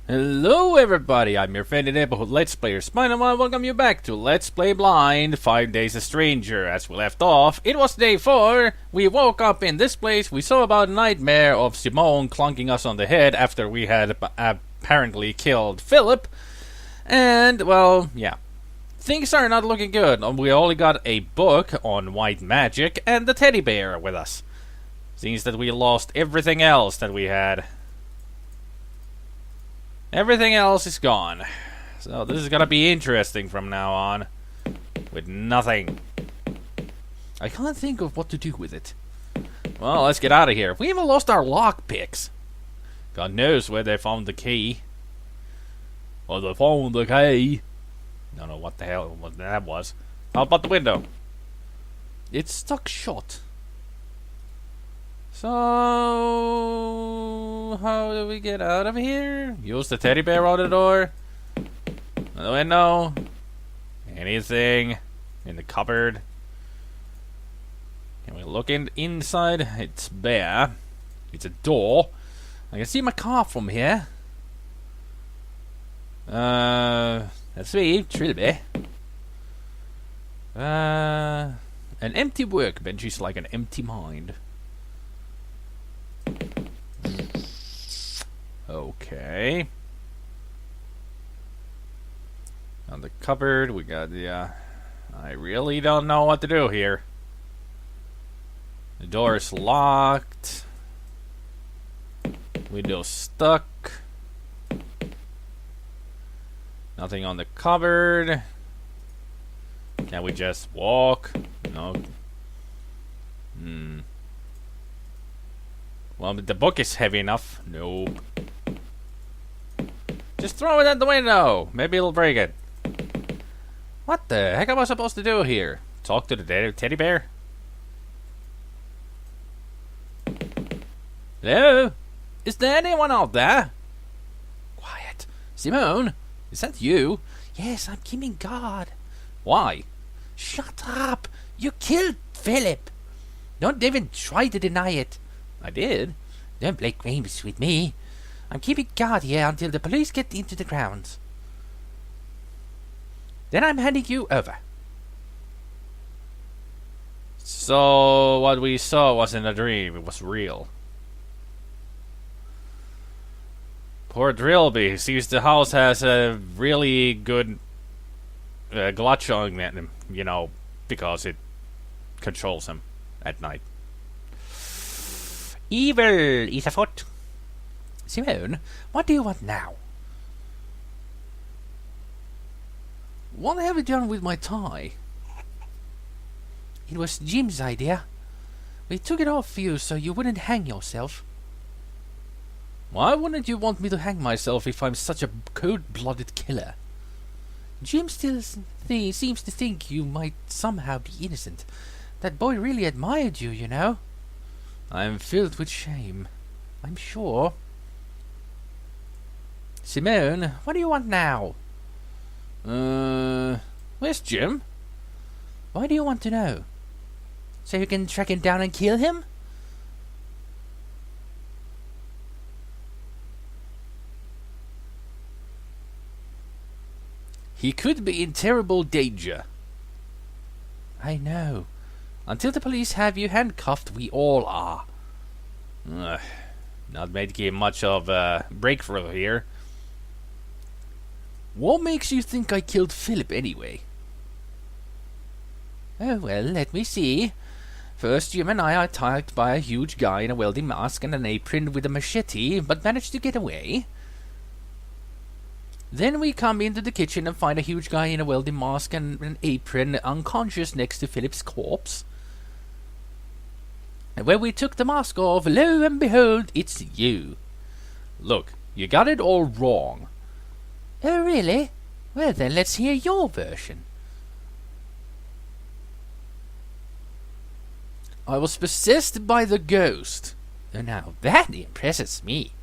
Hello everybody, I'm your friendly neighborhood Let's Player SpiderMwa. Welcome you back to Let's Play Blind 5 Days a Stranger. As we left off, it was day 4. We woke up in this place. We saw about a nightmare of Simone clunking us on the head after we had apparently killed Philip. And, well, yeah. Things are not looking good. We only got a book on white magic and the teddy bear with us. Seems that we lost everything else that we had. Everything else is gone. So this is gonna be interesting from now on. With nothing. I can't think of what to do with it. Well, let's get out of here. We even lost our lockpicks. God knows where they found the key. Well, they found the key. Don't know what the hell that was. How about the window? It's stuck shut. So, how do we get out of here? Use the teddy bear on the door? The window? Anything? In the cupboard? Can we look inside? It's bare. It's a door. I can see my car from here. Let's see. Trilby. An empty workbench is like an empty mind. Okay. On the cupboard, we got the, I really don't know what to do here. The door is locked. Window's stuck. Nothing on the cupboard. Can we just walk? No. Well, the book is heavy enough. Nope. Just throw it at the window. Maybe it'll break it. What the heck am I supposed to do here? Talk to the teddy bear? Hello? Is there anyone out there? Quiet. Simone? Is that you? Yes, I'm keeping guard. Why? Shut up. You killed Philip. Don't even try to deny it. I did. Don't play games with me. I'm keeping guard here until the police get into the grounds. Then I'm handing you over. So, what we saw wasn't a dream, it was real. Poor Drillby sees the house has a really good glitch on it, you know, because it controls him at night. Evil is afoot. Simone, what do you want now? What have you done with my tie? It was Jim's idea. We took it off you so you wouldn't hang yourself. Why wouldn't you want me to hang myself if I'm such a cold-blooded killer? Jim still seems to think you might somehow be innocent. That boy really admired you, you know. I'm filled with shame, I'm sure. Simone, what do you want now? Where's Jim? Why do you want to know? So you can track him down and kill him? He could be in terrible danger. I know. Until the police have you handcuffed, we all are. Not making much of a breakthrough here. What makes you think I killed Philip anyway? Oh well, let me see. First, Jim and I are attacked by a huge guy in a welding mask and an apron with a machete, but managed to get away. Then we come into the kitchen and find a huge guy in a welding mask and an apron unconscious next to Philip's corpse. And when we took the mask off, lo and behold, it's you. Look, you got it all wrong. Oh, really? Well then, let's hear your version. I was possessed by the ghost. Oh, now that impresses me.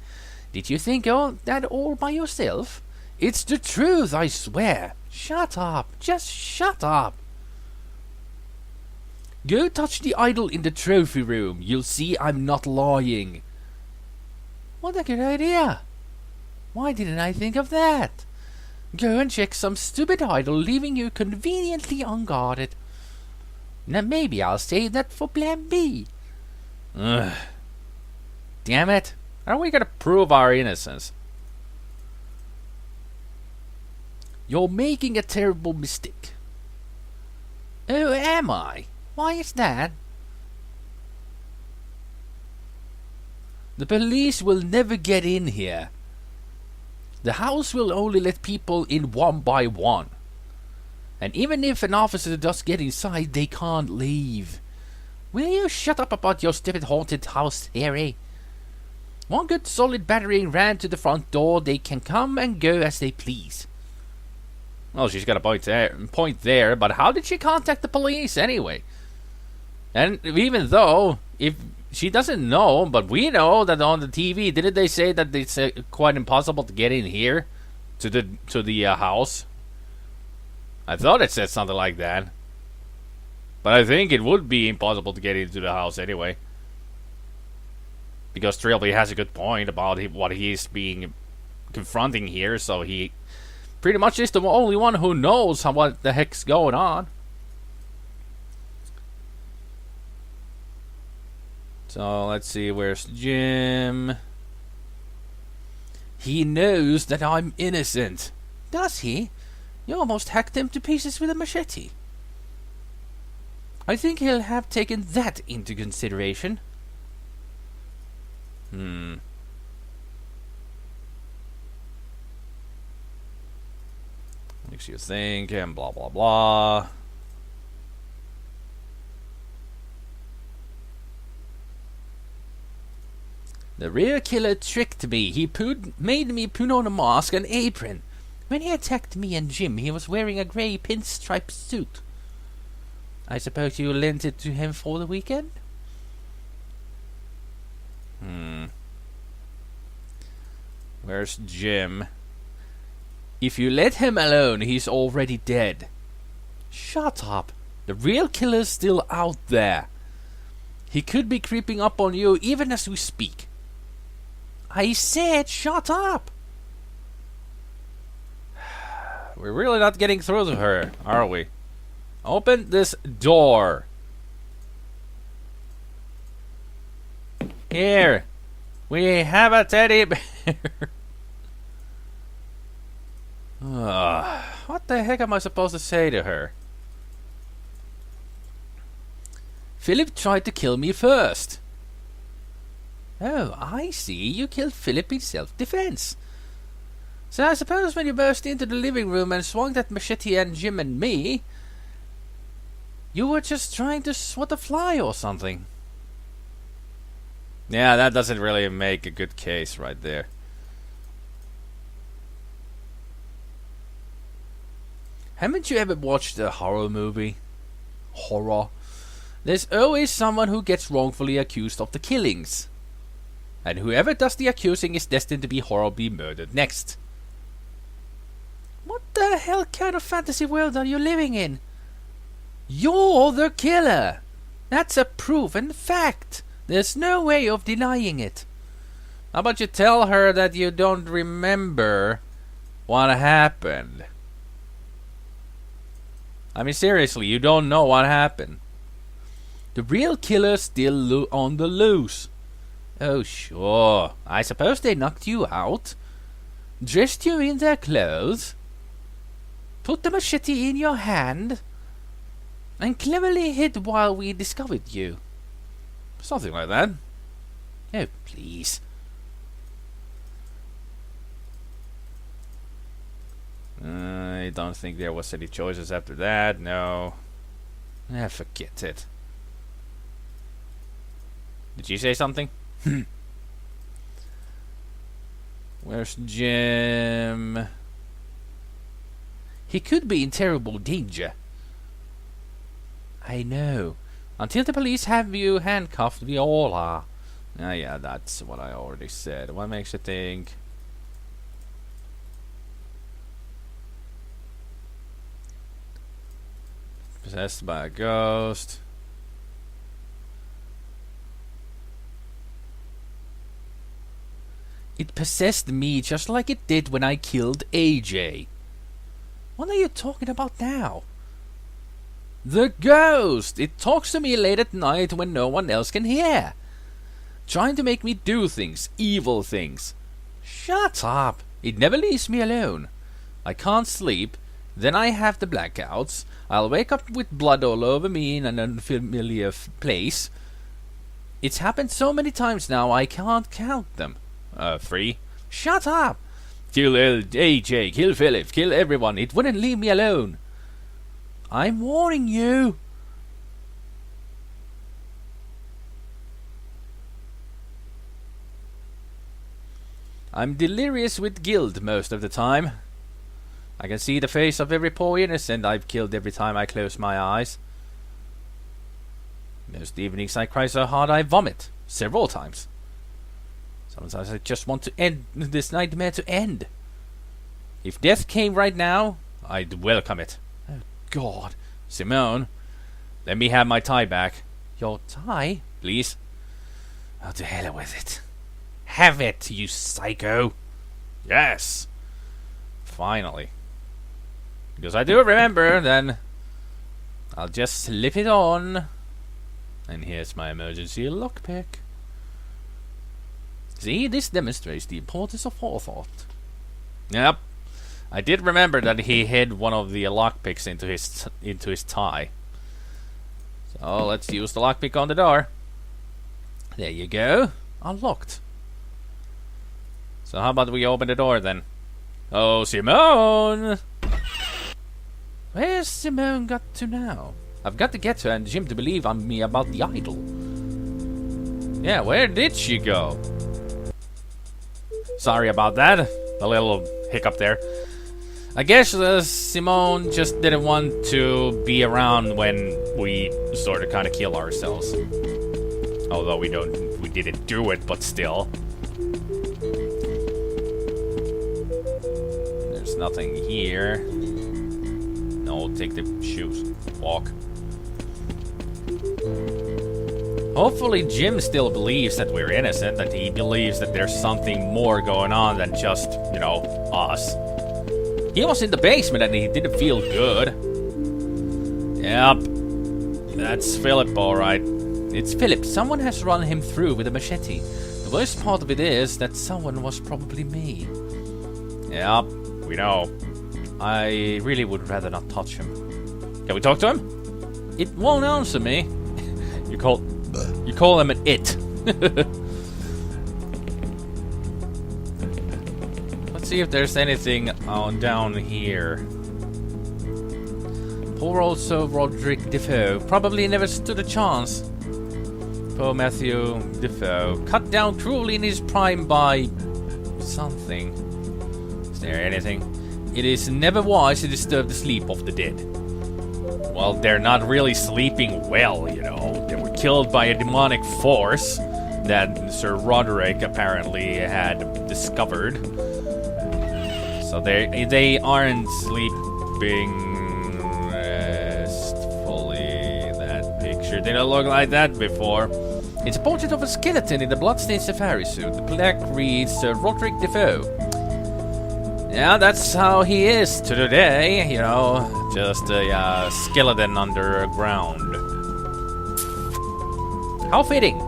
Did you think that all by yourself? It's the truth, I swear. Shut up. Just shut up. Go touch the idol in the trophy room. You'll see I'm not lying. What a good idea. Why didn't I think of that? Go and check some stupid idol leaving you conveniently unguarded. Now maybe I'll save that for plan B. Ugh. Damn it. Are we gonna prove our innocence? You're making a terrible mistake. Oh, am I? Why is that? The police will never get in here. The house will only let people in one by one. And even if an officer does get inside, they can't leave. Will you shut up about your stupid haunted house theory? One good solid battering ran to the front door. They can come and go as they please. Well, she's got a point there, but how did she contact the police anyway? And even though, if she doesn't know, but we know that on the TV, didn't they say that it's quite impossible to get in here to the house? I thought it said something like that, but I think it would be impossible to get into the house anyway, because Trilby has a good point about what he's being confronting here. So he pretty much is the only one who knows what the heck's going on. So let's see, where's Jim? He knows that I'm innocent. Does he? You almost hacked him to pieces with a machete. I think he'll have taken that into consideration. Makes you think and blah blah blah. The real killer tricked me. He made me put on a mask and apron. When he attacked me and Jim, he was wearing a grey pinstripe suit. I suppose you lent it to him for the weekend? Where's Jim? If you let him alone, he's already dead. Shut up. The real killer's still out there. He could be creeping up on you even as we speak. I said shut up. We're really not getting through to her, are we? Open this door. Here. We have a teddy bear. What the heck am I supposed to say to her? Philip tried to kill me first. Oh, I see. You killed Philip in self-defense. So I suppose when you burst into the living room and swung that machete at Jim and me, you were just trying to swat a fly or something. Yeah, that doesn't really make a good case right there. Haven't you ever watched a horror movie? Horror? There's always someone who gets wrongfully accused of the killings. And whoever does the accusing is destined to be horribly murdered next. What the hell kind of fantasy world are you living in? You're the killer! That's a proven fact! There's no way of denying it. How about you tell her that you don't remember what happened? I mean, seriously, you don't know what happened. The real killer's still on the loose. Oh, sure. I suppose they knocked you out, dressed you in their clothes, put the machete in your hand, and cleverly hid while we discovered you. Something like that. Oh, please. I don't think there was any choices after that, no. Forget it. Did she say something? Where's Jim? He could be in terrible danger. I know. Until the police have you handcuffed, we all are. Yeah, that's what I already said. What makes you think? Possessed by a ghost. It possessed me just like it did when I killed AJ. What are you talking about now? The ghost! It talks to me late at night when no one else can hear. Trying to make me do things, evil things. Shut up! It never leaves me alone. I can't sleep, then I have the blackouts. I'll wake up with blood all over me in an unfamiliar place. It's happened so many times now I can't count them. 3. Shut up! Kill AJ, kill Philip, kill everyone. It wouldn't leave me alone. I'm warning you. I'm delirious with guilt most of the time. I can see the face of every poor innocent I've killed every time I close my eyes. Most evenings I cry so hard I vomit. Several times. Sometimes I just want to end this nightmare to end. If death came right now, I'd welcome it. Oh God. Simone, let me have my tie back. Your tie? Please. Oh, to hell with it. Have it, you psycho. Yes. Finally. Because I do remember, then I'll just slip it on. And here's my emergency lockpick. See, this demonstrates the importance of forethought. Yep. I did remember that he hid one of the lockpicks into his tie. So let's use the lockpick on the door. There you go. Unlocked. So how about we open the door then? Oh, Simone! Where's Simone got to now? I've got to get her and Jim to believe on me about the idol. Yeah, where did she go? Sorry about that. A little hiccup there. I guess Simone just didn't want to be around when we sort of kind of kill ourselves. Although we didn't do it, but still. There's nothing here. No, take the shoes. Walk. Hopefully Jim still believes that we're innocent, that he believes that there's something more going on than just, you know, us. He was in the basement and he didn't feel good. Yep. That's Philip, alright. It's Philip. Someone has run him through with a machete. The worst part of it is that someone was probably me. Yep, we know. I really would rather not touch him. Can we talk to him? It won't answer me. You call him an it. Let's see if there's anything on down here. Poor old Sir Roderick Defoe probably never stood a chance. Poor Matthew Defoe, cut down cruelly in his prime by something. Is there anything? It is never wise to disturb the sleep of the dead. Well, they're not really sleeping well, you know. They were killed by a demonic force that Sir Roderick apparently had discovered. So they aren't sleeping restfully. That picture didn't look like that before. It's a portrait of a skeleton in a bloodstained safari suit. The plaque reads Sir Roderick Defoe. Yeah, that's how he is to today, you know, just a skeleton underground. How fitting.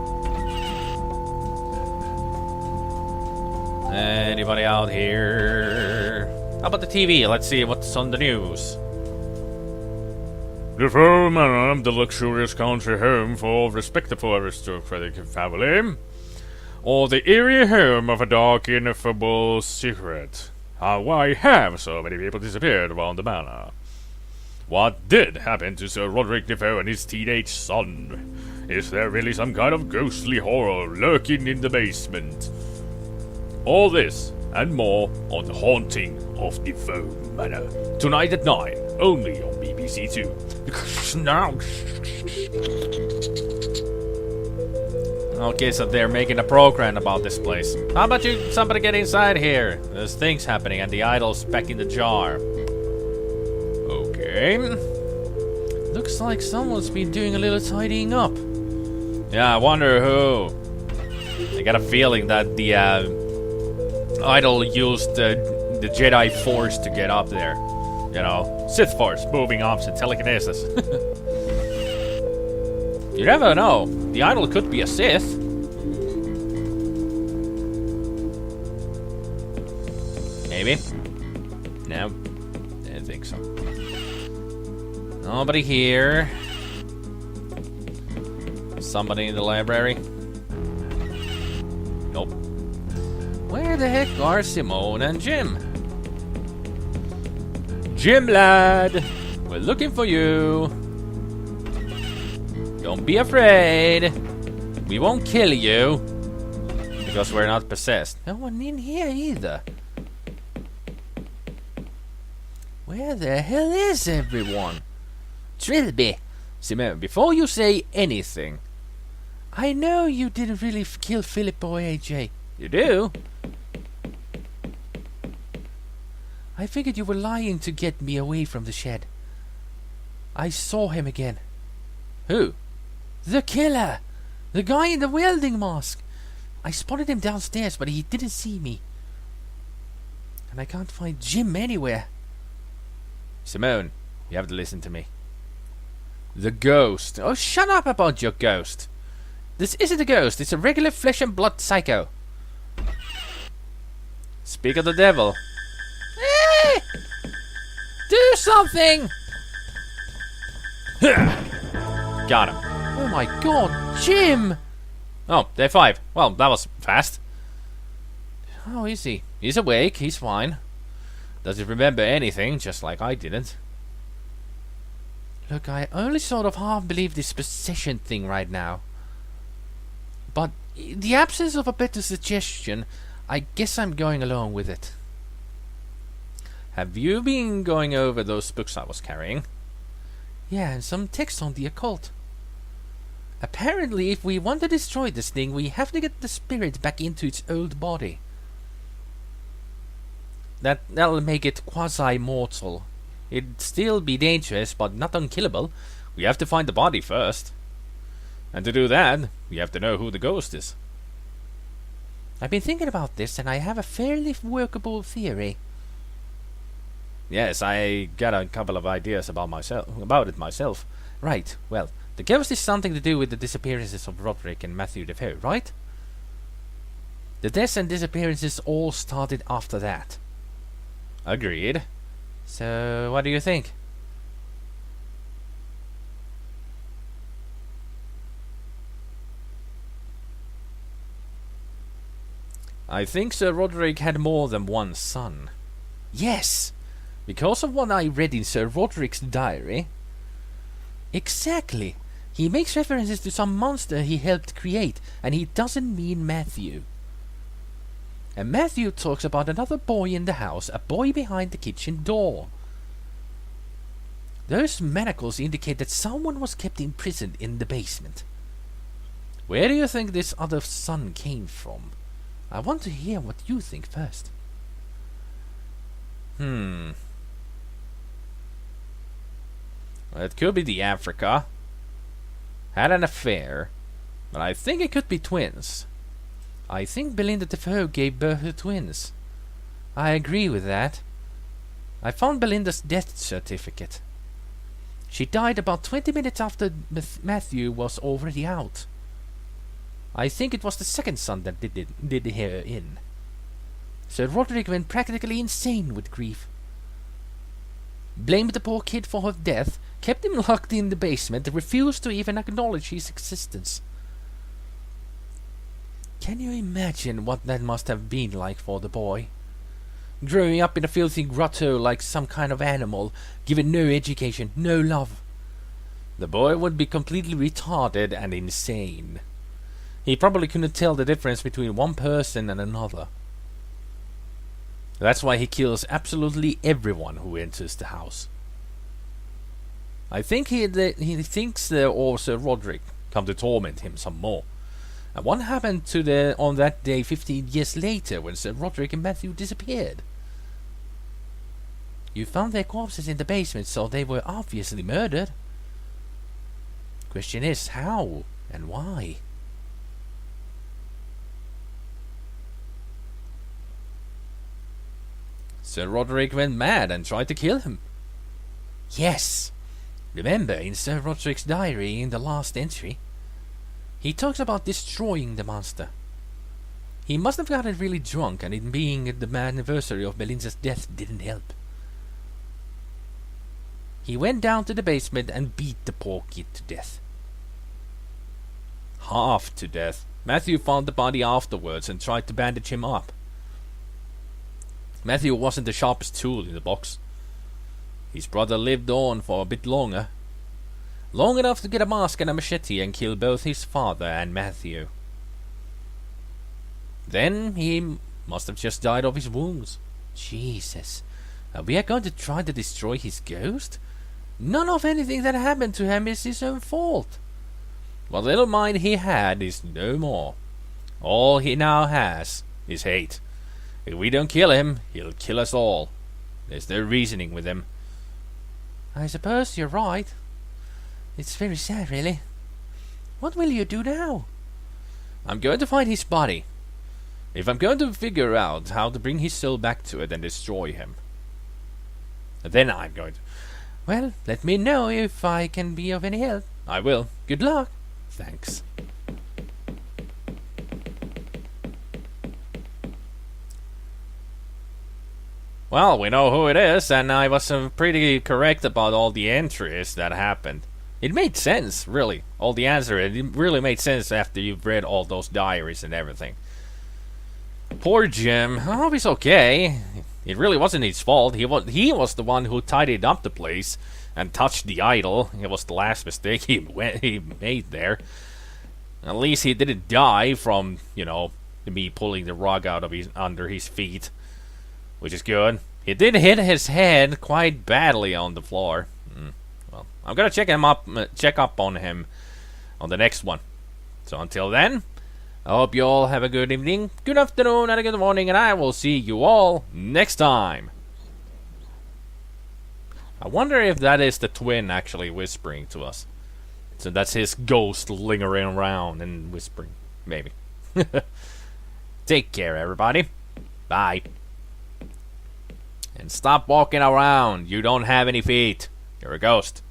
Anybody out here? How about the TV? Let's see what's on the news. Defoe Manor, the luxurious country home for respectable aristocratic family, or the eerie home of a dark, ineffable secret. Why have so many people disappeared around the manor? What did happen to Sir Roderick Defoe and his teenage son? Is there really some kind of ghostly horror lurking in the basement? All this and more on The Haunting of Defoe Manor. Tonight at 9, only on BBC Two. Okay, so they're making a program about this place. How about somebody get inside here? There's things happening and the idol's back in the jar. Okay. Looks like someone's been doing a little tidying up. Yeah, I wonder who. I got a feeling that idol used the Jedi Force to get up there. You know, Sith Force, moving opposite, telekinesis. You never know. The idol could be a Sith. Maybe. No. Didn't think so. Nobody here. Somebody in the library? Nope. Where the heck are Simone and Jim? Jim, lad! We're looking for you. Don't be afraid. We won't kill you. Because we're not possessed. No one in here either. Where the hell is everyone? Trilby! Simone, before you say anything, I know you didn't really kill Philip or AJ. You do? I figured you were lying to get me away from the shed. I saw him again. Who? The killer! The guy in the welding mask! I spotted him downstairs, but he didn't see me. And I can't find Jim anywhere. Simone, you have to listen to me. The ghost. Oh, shut up about your ghost. This isn't a ghost, it's a regular flesh and blood psycho. Speak of the devil. Hey! Do something! Got him. Oh my god, Jim! Oh, day 5. Well, that was fast. How is he? He's awake, he's fine. Doesn't remember anything, just like I didn't. Look, I only sort of half believe this possession thing right now. But in the absence of a better suggestion, I guess I'm going along with it. Have you been going over those books I was carrying? Yeah, and some text on the occult. Apparently, if we want to destroy this thing, we have to get the spirit back into its old body. That'll make it quasi-mortal. It'd still be dangerous, but not unkillable. We have to find the body first. And to do that, we have to know who the ghost is. I've been thinking about this, and I have a fairly workable theory. Yes, I got a couple of ideas about it myself. Right, well, the ghost is something to do with the disappearances of Roderick and Matthew Defoe, right? The deaths and disappearances all started after that. Agreed. So, what do you think? I think Sir Roderick had more than one son. Yes! Because of what I read in Sir Roderick's diary. Exactly! He makes references to some monster he helped create, and he doesn't mean Matthew. And Matthew talks about another boy in the house, a boy behind the kitchen door. Those manacles indicate that someone was kept imprisoned in the basement. Where do you think this other son came from? I want to hear what you think first. Well, it could be the Africa. Had an affair. But I think it could be twins. I think Belinda Defoe gave birth to twins. I agree with that. I found Belinda's death certificate. She died about 20 minutes after Matthew was already out. I think it was the second son that did her in. Sir Roderick went practically insane with grief. Blamed the poor kid for her death, kept him locked in the basement, and refused to even acknowledge his existence. Can you imagine what that must have been like for the boy? Growing up in a filthy grotto like some kind of animal, given no education, no love. The boy would be completely retarded and insane. He probably couldn't tell the difference between one person and another. That's why he kills absolutely everyone who enters the house. I think he thinks Sir Roderick come to torment him some more. And what happened on that day 15 years later when Sir Roderick and Matthew disappeared? You found their corpses in the basement, so they were obviously murdered. Question is, how and why? Sir Roderick went mad and tried to kill him. Yes. Remember, in Sir Roderick's diary, in the last entry, he talks about destroying the monster. He must have gotten really drunk, and it being the anniversary of Belinda's death didn't help. He went down to the basement and beat the poor kid to death. Half to death. Matthew found the body afterwards and tried to bandage him up. Matthew wasn't the sharpest tool in the box. His brother lived on for a bit longer. Long enough to get a mask and a machete and kill both his father and Matthew. Then he must have just died of his wounds. Jesus. We are going to try to destroy his ghost? None of anything that happened to him is his own fault. What little mind he had is no more. All he now has is hate. If we don't kill him, he'll kill us all. There's no reasoning with him. I suppose you're right. It's very sad, really. What will you do now? I'm going to find his body. If I'm going to figure out how to bring his soul back to it and destroy him, then I'm going to... Well, let me know if I can be of any help. I will. Good luck. Thanks. Well, we know who it is, and I was pretty correct about all the entries that happened. It made sense, really. All the answers, it really made sense after you've read all those diaries and everything. Poor Jim. I hope he's okay. It really wasn't his fault. He was the one who tidied up the place and touched the idol. It was the last mistake he made there. At least he didn't die from, me pulling the rug out of under his feet, which is good. He did hit his head quite badly on the floor. Well, I'm gonna check up on him on the next one. So until then, I hope you all have a good evening, good afternoon, and a good morning, and I will see you all next time. I wonder if that is the twin actually whispering to us. So that's his ghost lingering around and whispering. Maybe. Take care, everybody. Bye. And stop walking around. You don't have any feet. You're a ghost.